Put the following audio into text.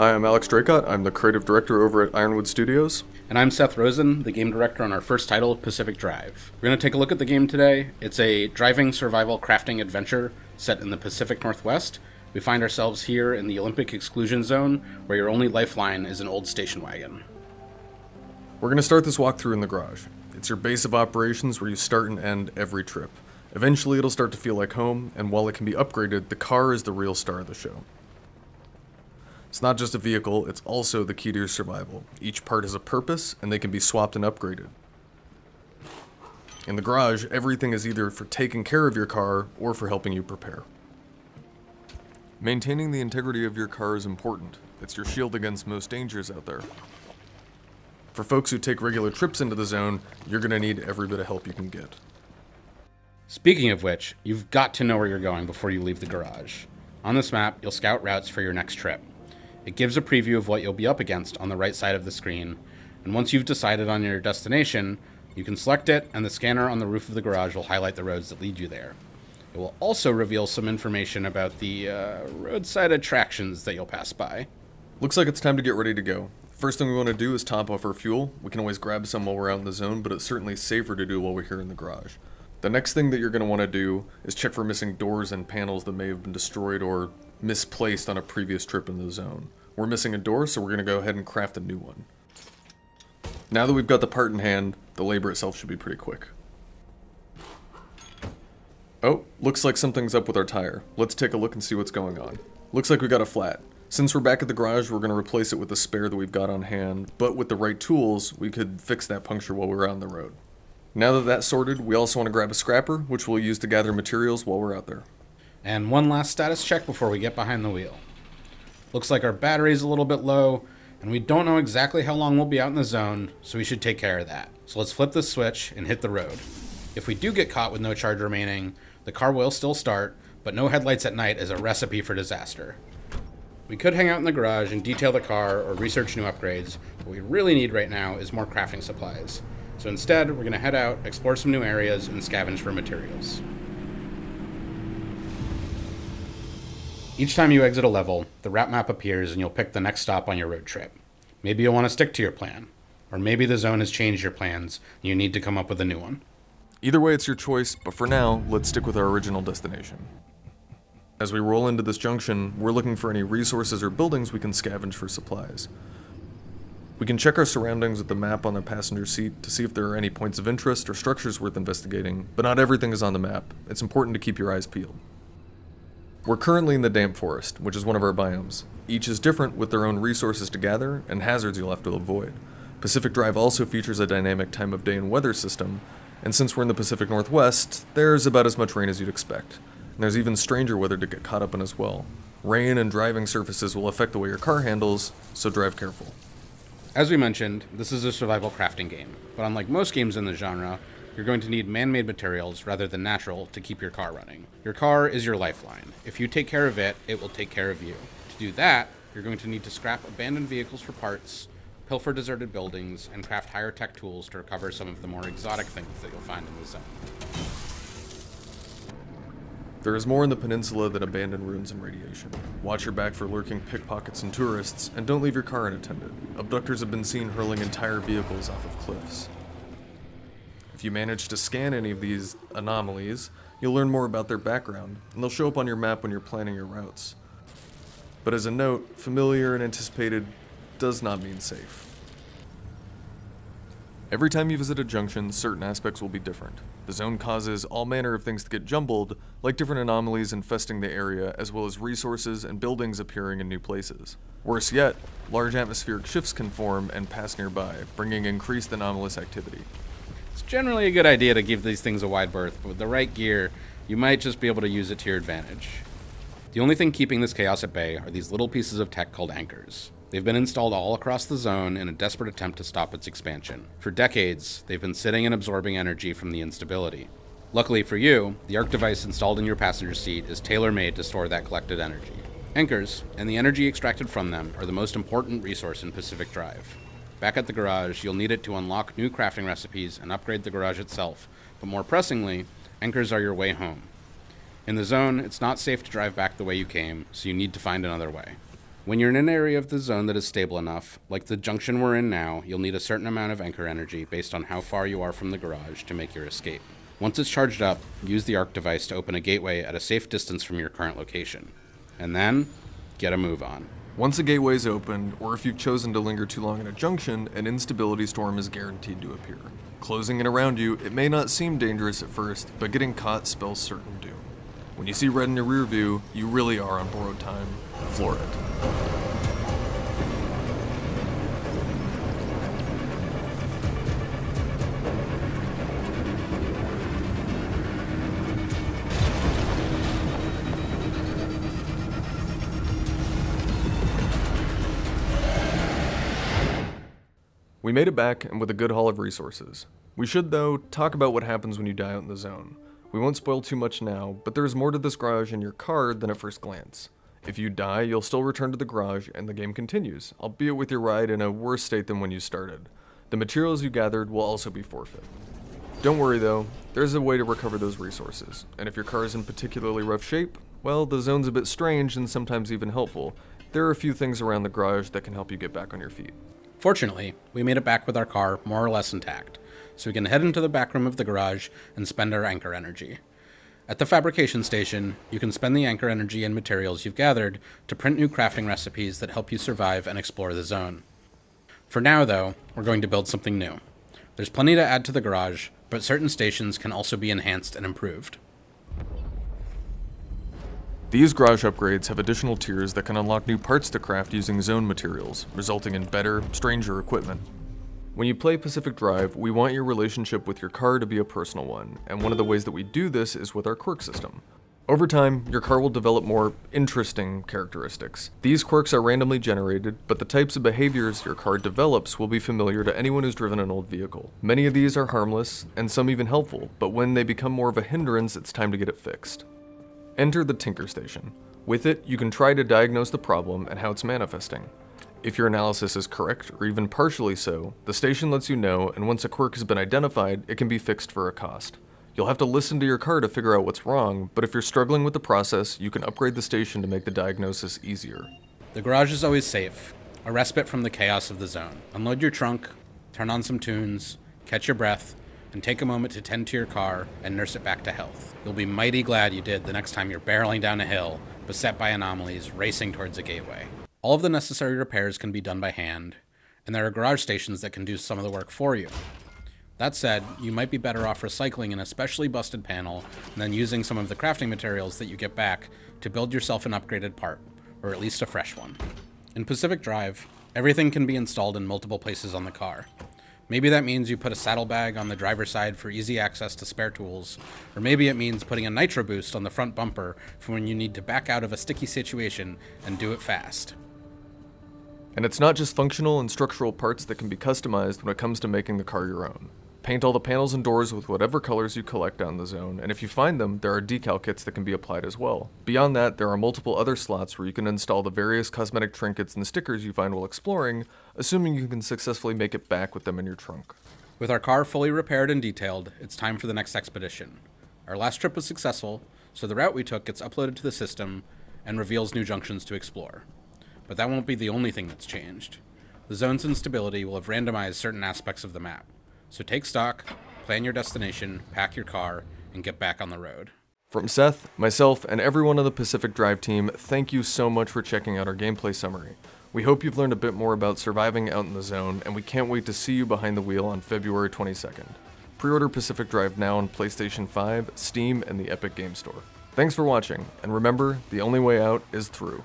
Hi, I'm Alex Draycott. I'm the creative director over at Ironwood Studios. And I'm Seth Rosen, the game director on our first title, Pacific Drive. We're going to take a look at the game today. It's a driving survival crafting adventure set in the Pacific Northwest. We find ourselves here in the Olympic exclusion zone, where your only lifeline is an old station wagon. We're going to start this walkthrough in the garage. It's your base of operations where you start and end every trip. Eventually it'll start to feel like home, and while it can be upgraded, the car is the real star of the show. It's not just a vehicle, it's also the key to your survival. Each part has a purpose, and they can be swapped and upgraded. In the garage, everything is either for taking care of your car, or for helping you prepare. Maintaining the integrity of your car is important. It's your shield against most dangers out there. For folks who take regular trips into the zone, you're going to need every bit of help you can get. Speaking of which, you've got to know where you're going before you leave the garage. On this map, you'll scout routes for your next trip. It gives a preview of what you'll be up against on the right side of the screen, and once you've decided on your destination, you can select it, and the scanner on the roof of the garage will highlight the roads that lead you there. It will also reveal some information about the roadside attractions that you'll pass by. Looks like it's time to get ready to go. First thing we want to do is top off our fuel. We can always grab some while we're out in the zone, but it's certainly safer to do while we're here in the garage. The next thing that you're going to want to do is check for missing doors and panels that may have been destroyed or misplaced on a previous trip in the zone. We're missing a door, so we're going to go ahead and craft a new one. Now that we've got the part in hand, the labor itself should be pretty quick. Oh, looks like something's up with our tire. Let's take a look and see what's going on. Looks like we got a flat. Since we're back at the garage, we're going to replace it with a spare that we've got on hand, but with the right tools, we could fix that puncture while we're on the road. Now that that's sorted, we also want to grab a scrapper, which we'll use to gather materials while we're out there. And one last status check before we get behind the wheel. Looks like our battery's a little bit low, and we don't know exactly how long we'll be out in the zone, so we should take care of that. So let's flip this switch and hit the road. If we do get caught with no charge remaining, the car will still start, but no headlights at night is a recipe for disaster. We could hang out in the garage and detail the car or research new upgrades, but what we really need right now is more crafting supplies. So instead, we're going to head out, explore some new areas, and scavenge for materials. Each time you exit a level, the route map appears and you'll pick the next stop on your road trip. Maybe you'll want to stick to your plan, or maybe the zone has changed your plans and you need to come up with a new one. Either way, it's your choice, but for now, let's stick with our original destination. As we roll into this junction, we're looking for any resources or buildings we can scavenge for supplies. We can check our surroundings with the map on the passenger seat to see if there are any points of interest or structures worth investigating, but not everything is on the map. It's important to keep your eyes peeled. We're currently in the damp forest, which is one of our biomes. Each is different with their own resources to gather and hazards you'll have to avoid. Pacific Drive also features a dynamic time of day and weather system, and since we're in the Pacific Northwest, there's about as much rain as you'd expect. And there's even stranger weather to get caught up in as well. Rain and driving surfaces will affect the way your car handles, so drive careful. As we mentioned, this is a survival crafting game, but unlike most games in the genre, you're going to need man-made materials rather than natural to keep your car running. Your car is your lifeline. If you take care of it, it will take care of you. To do that, you're going to need to scrap abandoned vehicles for parts, pilfer deserted buildings, and craft higher tech tools to recover some of the more exotic things that you'll find in the zone. There is more in the peninsula than abandoned ruins and radiation. Watch your back for lurking pickpockets and tourists, and don't leave your car unattended. Abductors have been seen hurling entire vehicles off of cliffs. If you manage to scan any of these anomalies, you'll learn more about their background, and they'll show up on your map when you're planning your routes. But as a note, familiar and anticipated does not mean safe. Every time you visit a junction, certain aspects will be different. The zone causes all manner of things to get jumbled, like different anomalies infesting the area, as well as resources and buildings appearing in new places. Worse yet, large atmospheric shifts can form and pass nearby, bringing increased anomalous activity. It's generally a good idea to give these things a wide berth, but with the right gear, you might just be able to use it to your advantage. The only thing keeping this chaos at bay are these little pieces of tech called anchors. They've been installed all across the zone in a desperate attempt to stop its expansion. For decades, they've been sitting and absorbing energy from the instability. Luckily for you, the ARC device installed in your passenger seat is tailor-made to store that collected energy. Anchors, and the energy extracted from them, are the most important resource in Pacific Drive. Back at the garage, you'll need it to unlock new crafting recipes and upgrade the garage itself, but more pressingly, anchors are your way home. In the zone, it's not safe to drive back the way you came, so you need to find another way. When you're in an area of the zone that is stable enough, like the junction we're in now, you'll need a certain amount of anchor energy based on how far you are from the garage to make your escape. Once it's charged up, use the arc device to open a gateway at a safe distance from your current location. And then, get a move on. Once a gateway is opened, or if you've chosen to linger too long in a junction, an instability storm is guaranteed to appear. Closing in around you, it may not seem dangerous at first, but getting caught spells certain doom. When you see red in your rear view, you really are on borrowed time. Floor it. We made it back, and with a good haul of resources. We should, though, talk about what happens when you die out in the zone. We won't spoil too much now, but there is more to this garage and your car than at first glance. If you die, you'll still return to the garage, and the game continues, albeit with your ride in a worse state than when you started. The materials you gathered will also be forfeit. Don't worry though, there's a way to recover those resources, and if your car is in particularly rough shape, well, the zone's a bit strange and sometimes even helpful. There are a few things around the garage that can help you get back on your feet. Fortunately, we made it back with our car more or less intact, so we can head into the back room of the garage and spend our anchor energy. At the fabrication station, you can spend the anchor energy and materials you've gathered to print new crafting recipes that help you survive and explore the zone. For now, though, we're going to build something new. There's plenty to add to the garage, but certain stations can also be enhanced and improved. These garage upgrades have additional tiers that can unlock new parts to craft using zone materials, resulting in better, stranger equipment. When you play Pacific Drive, we want your relationship with your car to be a personal one, and one of the ways that we do this is with our quirk system. Over time, your car will develop more interesting characteristics. These quirks are randomly generated, but the types of behaviors your car develops will be familiar to anyone who's driven an old vehicle. Many of these are harmless, and some even helpful, but when they become more of a hindrance, it's time to get it fixed. Enter the Tinker Station. With it, you can try to diagnose the problem and how it's manifesting. If your analysis is correct, or even partially so, the station lets you know, and once a quirk has been identified, it can be fixed for a cost. You'll have to listen to your car to figure out what's wrong, but if you're struggling with the process, you can upgrade the station to make the diagnosis easier. The garage is always safe, a respite from the chaos of the zone. Unload your trunk, turn on some tunes, catch your breath, and take a moment to tend to your car and nurse it back to health. You'll be mighty glad you did the next time you're barreling down a hill, beset by anomalies, racing towards a gateway. All of the necessary repairs can be done by hand, and there are garage stations that can do some of the work for you. That said, you might be better off recycling an especially busted panel and then using some of the crafting materials that you get back to build yourself an upgraded part, or at least a fresh one. In Pacific Drive, everything can be installed in multiple places on the car. Maybe that means you put a saddlebag on the driver's side for easy access to spare tools, or maybe it means putting a nitro boost on the front bumper for when you need to back out of a sticky situation and do it fast. And it's not just functional and structural parts that can be customized when it comes to making the car your own. Paint all the panels and doors with whatever colors you collect down the zone, and if you find them, there are decal kits that can be applied as well. Beyond that, there are multiple other slots where you can install the various cosmetic trinkets and stickers you find while exploring, assuming you can successfully make it back with them in your trunk. With our car fully repaired and detailed, it's time for the next expedition. Our last trip was successful, so the route we took gets uploaded to the system and reveals new junctions to explore. But that won't be the only thing that's changed. The zone's instability will have randomized certain aspects of the map. So take stock, plan your destination, pack your car, and get back on the road. From Seth, myself, and everyone on the Pacific Drive team, thank you so much for checking out our gameplay summary. We hope you've learned a bit more about surviving out in the zone, and we can't wait to see you behind the wheel on February 22nd. Pre-order Pacific Drive now on PlayStation 5, Steam, and the Epic Game Store. Thanks for watching, and remember, the only way out is through.